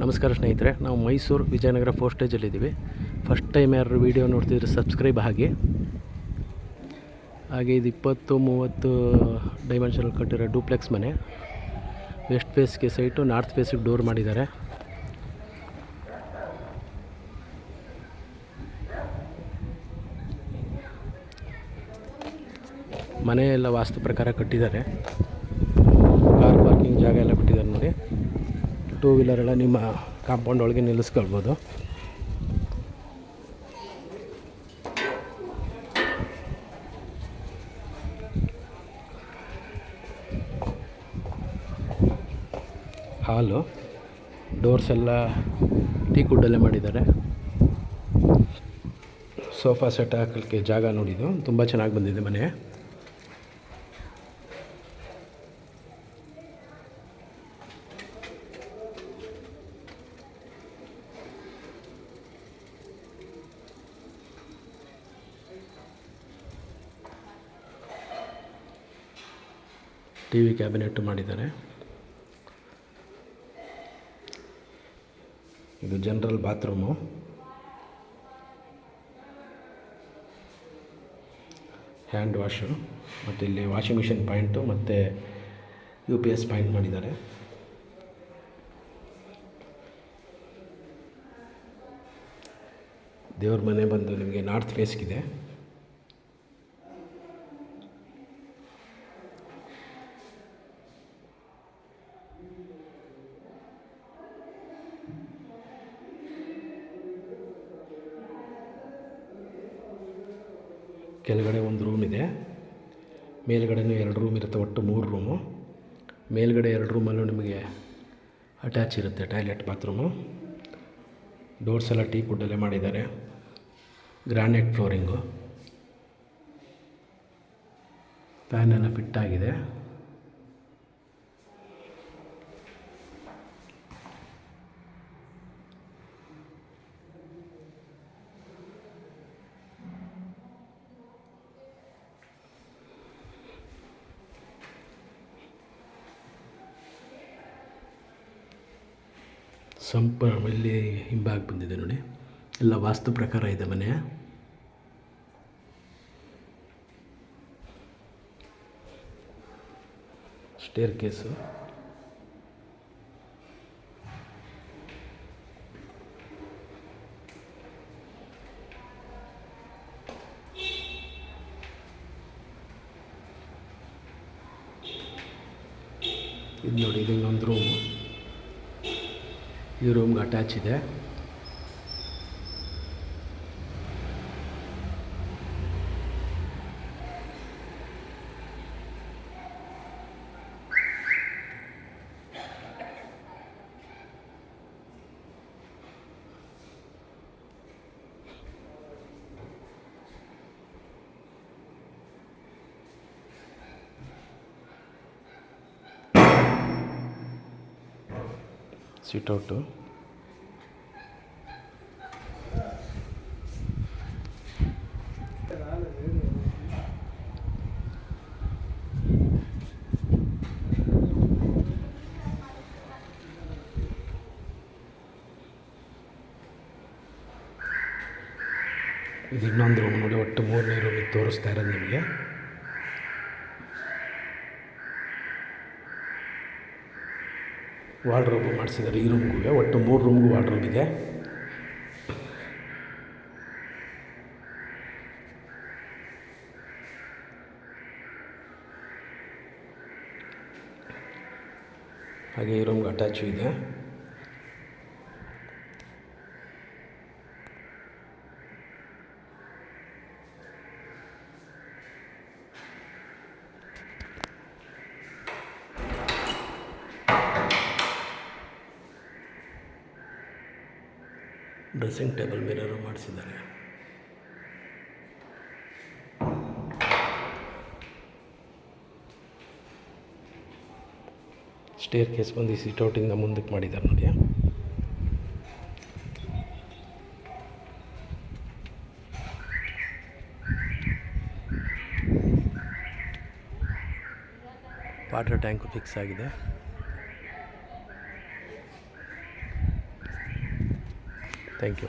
ನಮಸ್ಕಾರ ಸ್ನೇಹಿತರೆ, ನಾವು ಮೈಸೂರು ವಿಜಯನಗರ ಫೋಸ್ಟೇಜಲ್ಲಿದ್ದೀವಿ. ಫಸ್ಟ್ ಟೈಮ್ ಯಾರು ವೀಡಿಯೋ ನೋಡ್ತಿದ್ರೆ ಸಬ್ಸ್ಕ್ರೈಬ್ ಹಾಗೆ ಇದು 20-30 ಡೈಮೆನ್ಷನಲ್ಲಿ ಕಟ್ಟಿರೋ ಡೂಪ್ಲೆಕ್ಸ್ ಮನೆ. ವೆಸ್ಟ್ ಫೇಸ್ಗೆ ಸೈಟು, ನಾರ್ತ್ ಫೇಸಿಗೆ ಡೋರ್ ಮಾಡಿದ್ದಾರೆ. ಮನೆ ಎಲ್ಲ ವಾಸ್ತು ಪ್ರಕಾರ ಕಟ್ಟಿದ್ದಾರೆ. ಕಾರ್ ಪಾರ್ಕಿಂಗ್ ಜಾಗ ಎಲ್ಲ ಬಿಟ್ಟಿದ್ದಾರೆ ನೋಡಿ. 2 ವೀಲರ್ ಎಲ್ಲ ನಿಮ್ಮ ಕಾಂಪೌಂಡ್ ಒಳಗೆ ನಿಲ್ಲಿಸ್ಕೊಳ್ಬೋದು. ಹಾಲು, ಡೋರ್ಸ್ ಎಲ್ಲ ಟೀಕ್ ವುಡ್ಡಲ್ಲೇ ಮಾಡಿದ್ದಾರೆ. ಸೋಫಾ ಸೆಟ್ ಹಾಕಲಿಕ್ಕೆ ಜಾಗ ನೋಡಿದ್ದು ತುಂಬ ಚೆನ್ನಾಗಿ ಬಂದಿದೆ ಮನೆ. ಟಿವಿ ಕ್ಯಾಬಿನೆಟ್ ಮಾಡಿದ್ದಾರೆ. ಇದು ಜನರಲ್ ಬಾತ್ರೂಮು. ಹ್ಯಾಂಡ್ ವಾಶು ಮತ್ತು ಇಲ್ಲಿ ವಾಷಿಂಗ್ ಮಿಷಿನ್ ಪಾಯಿಂಟು ಮತ್ತು UPS ಪಾಯಿಂಟ್ ಮಾಡಿದ್ದಾರೆ. ದೇವ್ರ ಮನೆ ಬಂದು ನಿಮಗೆ ನಾರ್ತ್ ಫೇಸ್ಗಿದೆ. ಕೆಳಗಡೆ ಒಂದು ರೂಮ್ ಇದೆ, ಮೇಲ್ಗಡೆನೂ 2 ರೂಮ್ ಇರುತ್ತೆ. ಒಟ್ಟು 3 ರೂಮು. ಮೇಲ್ಗಡೆ 2 ರೂಮಲ್ಲೂ ನಿಮಗೆ ಅಟ್ಯಾಚ್ ಇರುತ್ತೆ ಟಾಯ್ಲೆಟ್, ಬಾತ್ರೂಮು. ಡೋರ್ಸ್ ಎಲ್ಲ ಟೀಕ್ ವುಡ್ಡಲ್ಲೇ ಮಾಡಿದ್ದಾರೆ. ಗ್ರಾನೈಟ್ ಫ್ಲೋರಿಂಗು, ಫ್ಯಾನ್ ಎಲ್ಲ ಫಿಟ್ ಆಗಿದೆ. ಸಂಪ ಇಲ್ಲಿ ಹಿಂಭಾಗ ಬಂದಿದೆ ನೋಡಿ. ಎಲ್ಲ ವಾಸ್ತು ಪ್ರಕಾರ ಇದೆ ಮನೆ. ಸ್ಟೇರ್ ಕೇಸು, ಇದು ನೋಡಿ, ಇದು ಇನ್ನೊಂದು ರೂಮು. ಈ ರೂಮ್ಗೆ ಅಟ್ಯಾಚ್ ಇದೆ. ಸಿಟೌಟು, ಇದು ಇನ್ನೊಂದು ರೂಮ್ ನೋಡಿ. ಒಟ್ಟು 3ನೇ ರೂಮಿಗೆ ತೋರಿಸ್ತಾ ಇರೋದು ನಿಮಗೆ. ವಾರ್ಡ್ರೋಬು ಮಾಡಿಸಿದ್ದಾರೆ ಈ ರೂಮ್ಗೂ. ಒಟ್ಟು 3 ರೂಮ್ಗೂ ವಾರ್ಡ್ರೋಬ್ ಇದೆ. ಹಾಗೆ ಈ ರೂಮ್ಗೆ ಅಟ್ಯಾಚು ಇದೆ. ಡ್ರೆಸ್ಸಿಂಗ್ ಟೇಬಲ್ ಮಿರರು ಮಾಡಿಸಿದ್ದಾರೆ. ಸ್ಟೇರ್ ಕೇಸ್ ಬಂದು ಸಿಟೌಟಿಂದ ಮುಂದಕ್ಕೆ ಮಾಡಿದ್ದಾರೆ ನೋಡಿ. ವಾಟರ್ ಟ್ಯಾಂಕು ಫಿಕ್ಸ್ ಆಗಿದೆ. Thank you.